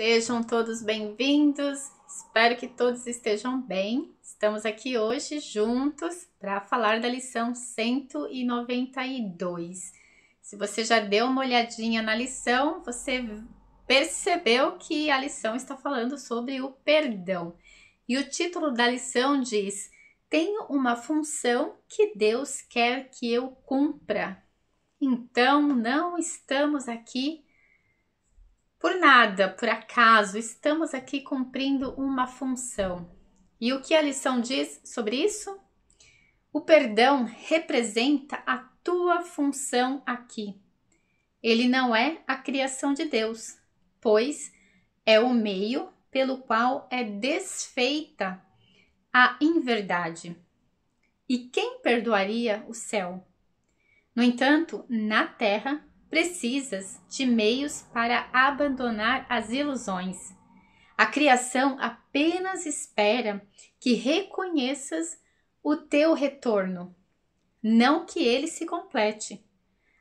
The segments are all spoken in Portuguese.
Sejam todos bem-vindos, espero que todos estejam bem. Estamos aqui hoje juntos para falar da lição 192. Se você já deu uma olhadinha na lição, você percebeu que a lição está falando sobre o perdão. E o título da lição diz: tenho uma função que Deus quer que eu cumpra. Então, não estamos aqui por nada, por acaso, estamos aqui cumprindo uma função. E o que a lição diz sobre isso? O perdão representa a tua função aqui. Ele não é a criação de Deus, pois é o meio pelo qual é desfeita a inverdade. E quem perdoaria o céu? No entanto, na terra, precisas de meios para abandonar as ilusões. A criação apenas espera que reconheças o teu retorno, não que ele se complete.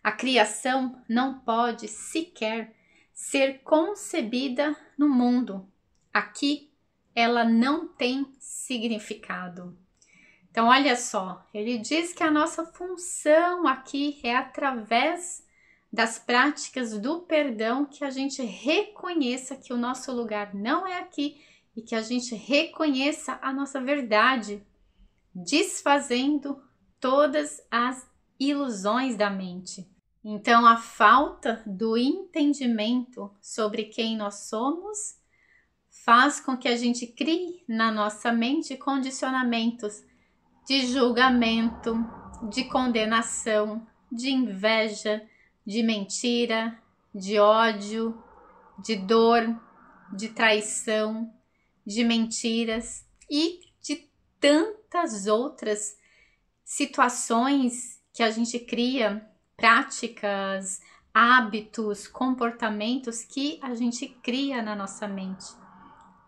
A criação não pode sequer ser concebida no mundo. Aqui, ela não tem significado. Então, olha só, ele diz que a nossa função aqui é através das práticas do perdão que a gente reconheça que o nosso lugar não é aqui e que a gente reconheça a nossa verdade, desfazendo todas as ilusões da mente. Então, a falta do entendimento sobre quem nós somos faz com que a gente crie na nossa mente condicionamentos de julgamento, de condenação, de inveja, de mentira, de ódio, de dor, de traição, de mentiras e de tantas outras situações que a gente cria, práticas, hábitos, comportamentos que a gente cria na nossa mente.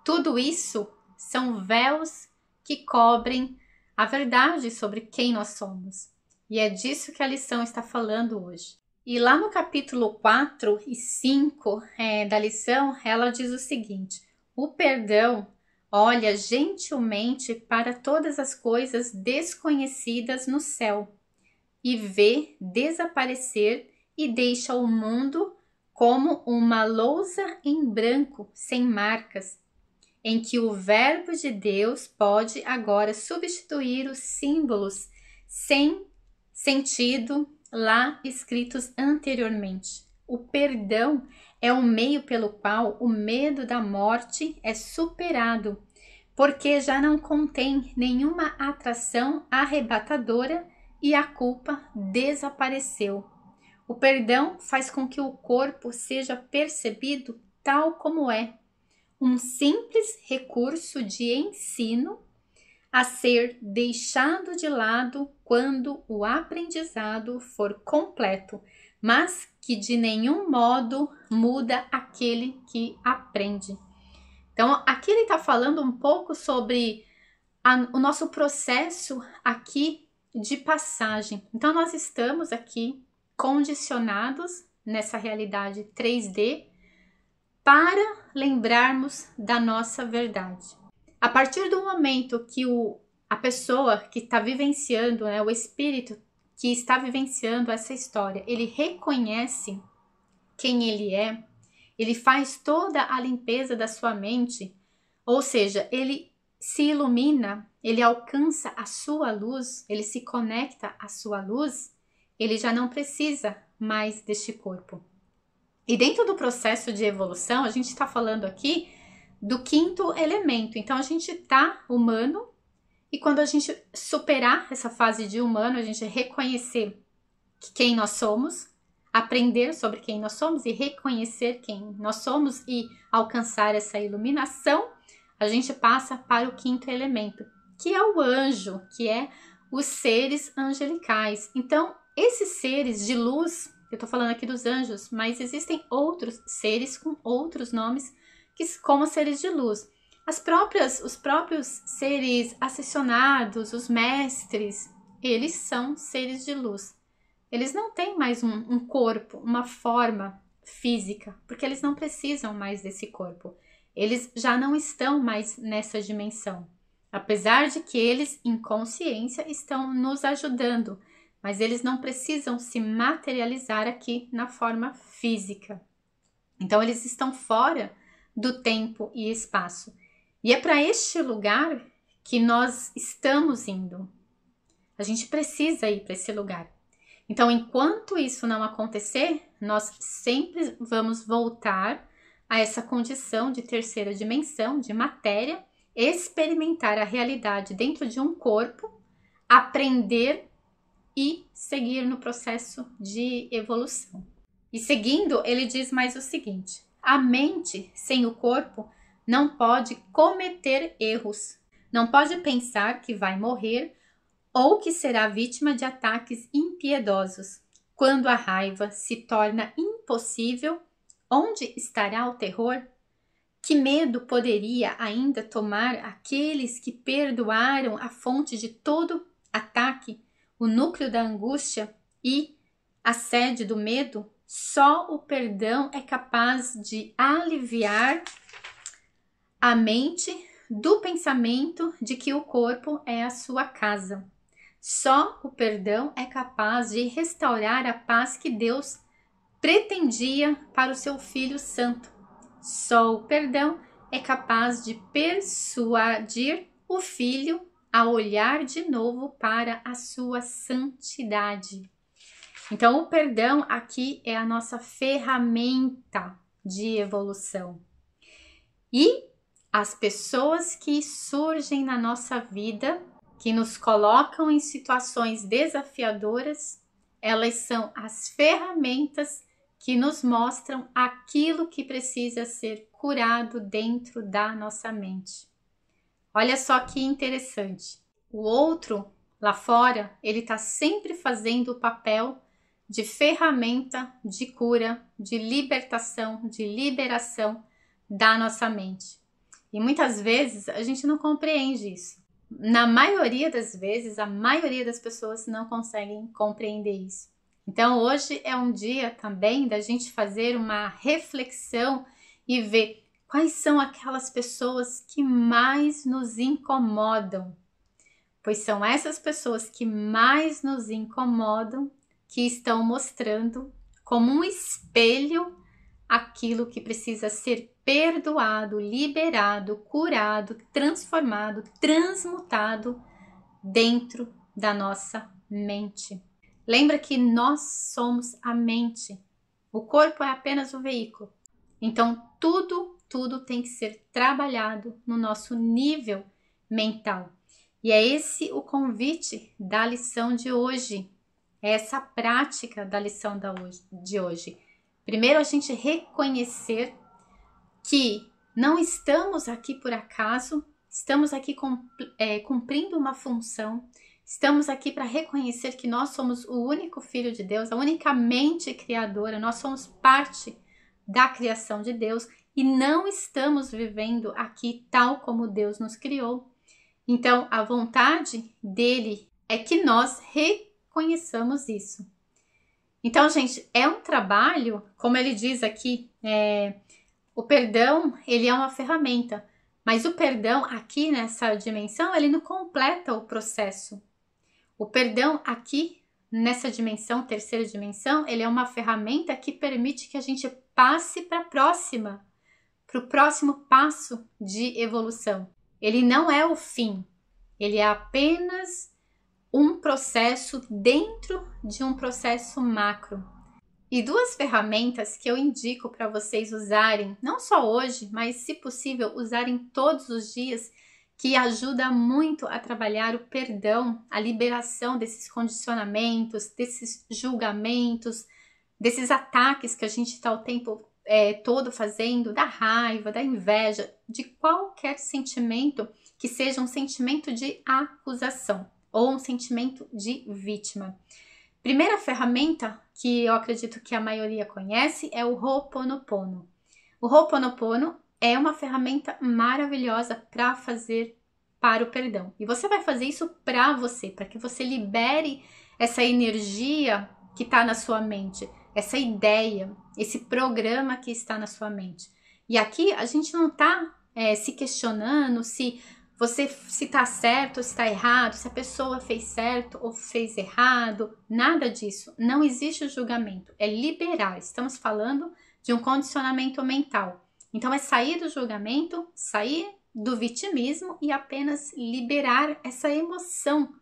Tudo isso são véus que cobrem a verdade sobre quem nós somos. E é disso que a lição está falando hoje. E lá no capítulo 4 e 5 da lição, ela diz o seguinte: o perdão olha gentilmente para todas as coisas desconhecidas no céu e vê desaparecer e deixa o mundo como uma lousa em branco, sem marcas, em que o verbo de Deus pode agora substituir os símbolos sem sentido lá escritos anteriormente. O perdão é o meio pelo qual o medo da morte é superado, porque já não contém nenhuma atração arrebatadora e a culpa desapareceu. O perdão faz com que o corpo seja percebido tal como é, um simples recurso de ensino a ser deixado de lado quando o aprendizado for completo, mas que de nenhum modo muda aquele que aprende. Então, aqui ele está falando um pouco sobre o nosso processo aqui de passagem. Então, nós estamos aqui condicionados nessa realidade 3D para lembrarmos da nossa verdade. A partir do momento que a pessoa que está vivenciando, o espírito que está vivenciando essa história, ele reconhece quem ele é, ele faz toda a limpeza da sua mente, ou seja, ele se ilumina, ele alcança a sua luz, ele se conecta à sua luz, ele já não precisa mais deste corpo. E dentro do processo de evolução, a gente está falando aqui do 5º elemento. Então, a gente está humano e quando a gente superar essa fase de humano, a gente reconhecer quem nós somos, aprender sobre quem nós somos e reconhecer quem nós somos e alcançar essa iluminação, a gente passa para o 5º elemento, que é o anjo, que é os seres angelicais. Então, esses seres de luz, eu estou falando aqui dos anjos, mas existem outros seres com outros nomes, como seres de luz. Os próprios seres ascensionados, os mestres, eles são seres de luz. Eles não têm mais um corpo, uma forma física, porque eles não precisam mais desse corpo. Eles já não estão mais nessa dimensão. Apesar de que eles, em consciência, estão nos ajudando, mas eles não precisam se materializar aqui na forma física. Então, eles estão fora do tempo e espaço. E é para este lugar que nós estamos indo. A gente precisa ir para esse lugar. Então, enquanto isso não acontecer, nós sempre vamos voltar a essa condição de terceira dimensão, de matéria, experimentar a realidade dentro de um corpo, aprender e seguir no processo de evolução. E seguindo, ele diz mais o seguinte: a mente sem o corpo não pode cometer erros, não pode pensar que vai morrer ou que será vítima de ataques impiedosos. Quando a raiva se torna impossível, onde estará o terror? Que medo poderia ainda tomar aqueles que perdoaram a fonte de todo ataque, o núcleo da angústia e a sede do medo? Só o perdão é capaz de aliviar a mente do pensamento de que o corpo é a sua casa. Só o perdão é capaz de restaurar a paz que Deus pretendia para o seu Filho Santo. Só o perdão é capaz de persuadir o Filho a olhar de novo para a sua santidade. Então, o perdão aqui é a nossa ferramenta de evolução. E as pessoas que surgem na nossa vida, que nos colocam em situações desafiadoras, elas são as ferramentas que nos mostram aquilo que precisa ser curado dentro da nossa mente. Olha só que interessante. O outro, lá fora, ele está sempre fazendo o papel de ferramenta de cura, de libertação, de liberação da nossa mente. E muitas vezes a gente não compreende isso. Na maioria das vezes, a maioria das pessoas não conseguem compreender isso. Então, hoje é um dia também da gente fazer uma reflexão e ver quais são aquelas pessoas que mais nos incomodam. Pois são essas pessoas que mais nos incomodam que estão mostrando como um espelho aquilo que precisa ser perdoado, liberado, curado, transformado, transmutado dentro da nossa mente. Lembra que nós somos a mente. O corpo é apenas o veículo. Então, tudo tem que ser trabalhado no nosso nível mental. E é esse o convite da lição de hoje. É essa prática da lição de hoje. Primeiro, a gente reconhecer que não estamos aqui por acaso, estamos aqui cumprindo uma função, estamos aqui para reconhecer que nós somos o único Filho de Deus, a única mente criadora, nós somos parte da criação de Deus e não estamos vivendo aqui tal como Deus nos criou. Então, a vontade dele é que nós reconheçamos isso. Então, gente, é um trabalho, como ele diz aqui, o perdão, ele é uma ferramenta, mas o perdão aqui nessa dimensão, ele não completa o processo. O perdão aqui nessa dimensão, terceira dimensão, ele é uma ferramenta que permite que a gente passe para o próximo passo de evolução. Ele não é o fim, ele é apenas um processo dentro de um processo macro. E duas ferramentas que eu indico para vocês usarem, não só hoje, mas se possível usarem todos os dias, que ajuda muito a trabalhar o perdão, a liberação desses condicionamentos, desses julgamentos, desses ataques que a gente está o tempo todo fazendo, da raiva, da inveja, de qualquer sentimento que seja um sentimento de acusação ou um sentimento de vítima. Primeira ferramenta que eu acredito que a maioria conhece é o Ho'oponopono. O Ho'oponopono é uma ferramenta maravilhosa para fazer para o perdão. E você vai fazer isso para você, para que você libere essa energia que está na sua mente, essa ideia, esse programa que está na sua mente. E aqui a gente não está se questionando se está certo ou se está errado, se a pessoa fez certo ou fez errado, nada disso. Não existe o julgamento, é liberar. Estamos falando de um condicionamento mental. Então é sair do julgamento, sair do vitimismo e apenas liberar essa emoção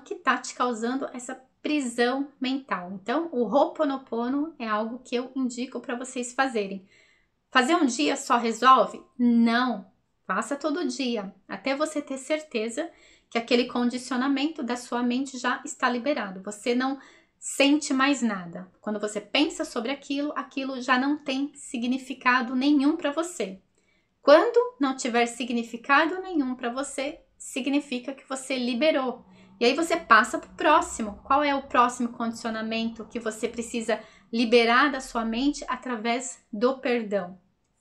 que está te causando essa prisão mental. Então o Ho'oponopono é algo que eu indico para vocês fazerem. Fazer um dia só resolve? Não. Faça todo dia, até você ter certeza que aquele condicionamento da sua mente já está liberado. Você não sente mais nada. Quando você pensa sobre aquilo, aquilo já não tem significado nenhum para você. Quando não tiver significado nenhum para você, significa que você liberou. E aí você passa para o próximo. Qual é o próximo condicionamento que você precisa liberar da sua mente através do perdão?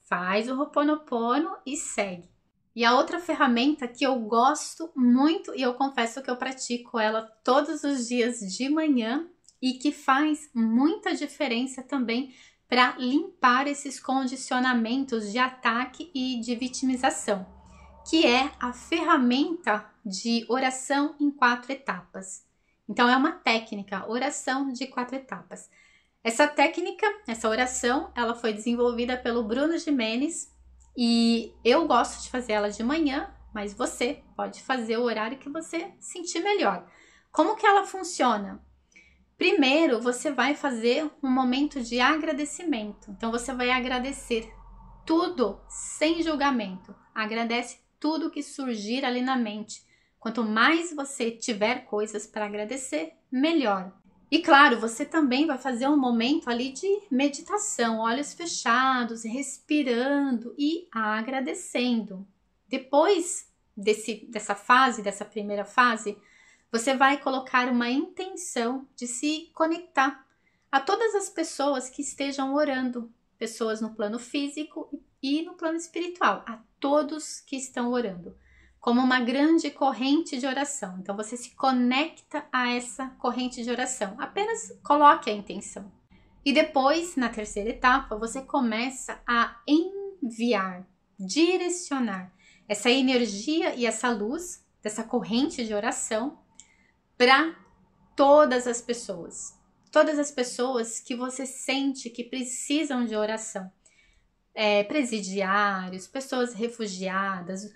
Faz o Ho'oponopono e segue. E a outra ferramenta que eu gosto muito, e eu confesso que eu pratico ela todos os dias de manhã e que faz muita diferença também para limpar esses condicionamentos de ataque e de vitimização, que é a ferramenta de oração em 4 etapas. Então é uma técnica, oração de 4 etapas. Essa técnica, essa oração, ela foi desenvolvida pelo Bruno Gimenez e eu gosto de fazer ela de manhã, mas você pode fazer o horário que você sentir melhor. Como que ela funciona? Primeiro, você vai fazer um momento de agradecimento. Então, você vai agradecer tudo sem julgamento. Agradece tudo que surgir ali na mente. Quanto mais você tiver coisas para agradecer, melhor. E claro, você também vai fazer um momento ali de meditação, olhos fechados, respirando e agradecendo. Depois dessa primeira fase, você vai colocar uma intenção de se conectar a todas as pessoas que estejam orando, pessoas no plano físico e no plano espiritual, a todos que estão orando, como uma grande corrente de oração. Então você se conecta a essa corrente de oração, apenas coloque a intenção. E depois, na terceira etapa, você começa a enviar, direcionar essa energia e essa luz dessa corrente de oração para todas as pessoas que você sente que precisam de oração, presidiários, pessoas refugiadas,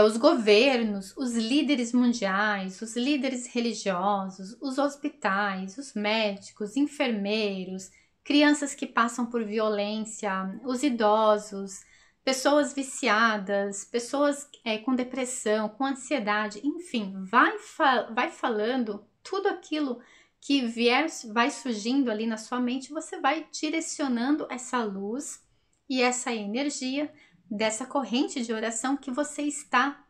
os governos, os líderes mundiais, os líderes religiosos, os hospitais, os médicos, enfermeiros, crianças que passam por violência, os idosos, pessoas viciadas, pessoas com depressão, com ansiedade, enfim, vai falando tudo aquilo que vai surgindo ali na sua mente, você vai direcionando essa luz e essa energia dessa corrente de oração que você está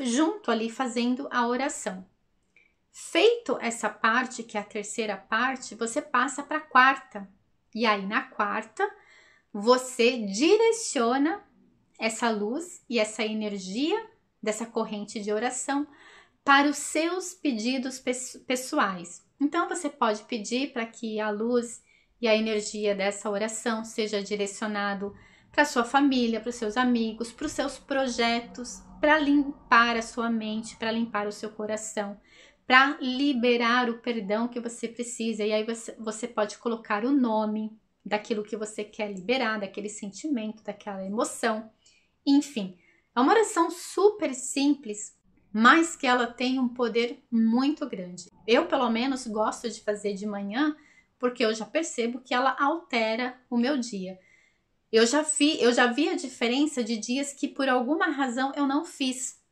junto ali fazendo a oração. Feito essa parte, que é a terceira parte, você passa para a quarta. E aí na quarta, você direciona essa luz e essa energia dessa corrente de oração para os seus pedidos pessoais. Então você pode pedir para que a luz e a energia dessa oração seja direcionado para sua família, para os seus amigos, para os seus projetos, para limpar a sua mente, para limpar o seu coração, para liberar o perdão que você precisa. E aí você pode colocar o nome daquilo que você quer liberar, daquele sentimento, daquela emoção. Enfim, é uma oração super simples, mas que ela tem um poder muito grande. Eu, pelo menos, gosto de fazer de manhã, porque eu já percebo que ela altera o meu dia. Eu já vi a diferença de dias que por alguma razão eu não fiz.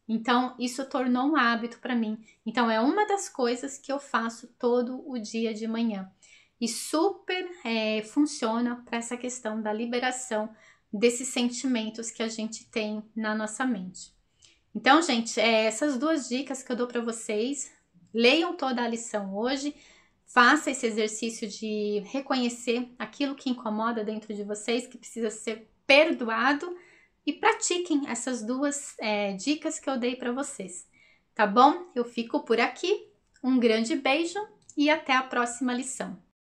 Então, isso tornou um hábito para mim. Então, é uma das coisas que eu faço todo o dia de manhã. E super funciona para essa questão da liberação desses sentimentos que a gente tem na nossa mente. Então, gente, essas 2 dicas que eu dou para vocês. Leiam toda a lição hoje. Faça esse exercício de reconhecer aquilo que incomoda dentro de vocês, que precisa ser perdoado, e pratiquem essas 2 dicas que eu dei para vocês, tá bom? Eu fico por aqui, um grande beijo e até a próxima lição.